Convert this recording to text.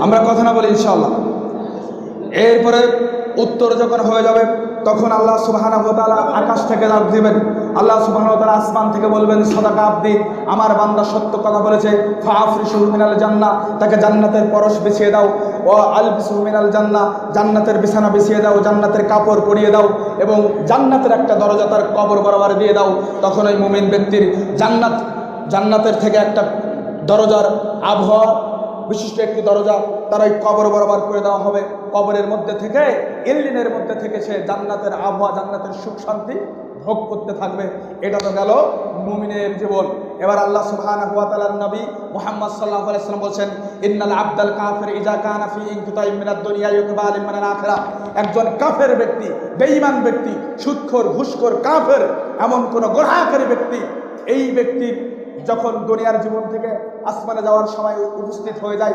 আমরা কথা না বলি ইনশাআল্লাহ। এরপরে উত্তর যখন হয়ে যাবে তখন আল্লাহ সুবহানাহু ওয়া তাআলা আকাশ থেকে ডাক দিবেন। আল্লাহ সুবহানাহু ওয়া তাআলা আসমান থেকে বলবেন, সাদাকা আবদি, আমার বান্দা সত্য কথা বলেছে। ফাআফরিশুহু মিনাল জান্নাহ, তাকে জান্নাতের পরশ বিছিয়ে দাও। ওয়া আলবিসুহু মিনাল জান্নাহ, জান্নাতের বিছানা বিছিয়ে দাও, জান্নাতের কাপড় পরিয়ে দাও এবং জান্নাতের একটা দরজা তার কবর বরাবর দিয়ে দাও। তখন ওই মুমিন ব্যক্তির জান্নাতের থেকে একটা দরজার আবহাওয়া বিশিষ্ট একটি দরজা তার ওই কবর বরাবর করে দেওয়া হবে। কবরের মধ্যে থেকে, ইল্লিনের মধ্যে থেকে সে জান্নাতের আবহাওয়া, জান্নাতের সুখ শান্তি ভোগ করতে থাকবে। এটা তো গেল মুমিনের জীবন। এবার আল্লাহ সুবহানাহু ওয়া তাআলার নবী মুহাম্মদ সাল্লাল্লাহু আলাইহি ওয়াসাল্লাম বলেন, ইন্নাল আবদাল কাফির ইজা কানা ফি ইনকিতাইম মিনাদ দুনিয়া ইউকবাল মিনাল আখিরাহ। একজন কাফের ব্যক্তি, বেঈমান ব্যক্তি, সুদখোর, ঘুষখোর, কাফের, এমন কোন গুনাহকারী ব্যক্তি, এই ব্যক্তির যখন দুনিয়ার জীবন থেকে আসমানে যাওয়ার সময় উপস্থিত হয়ে যায়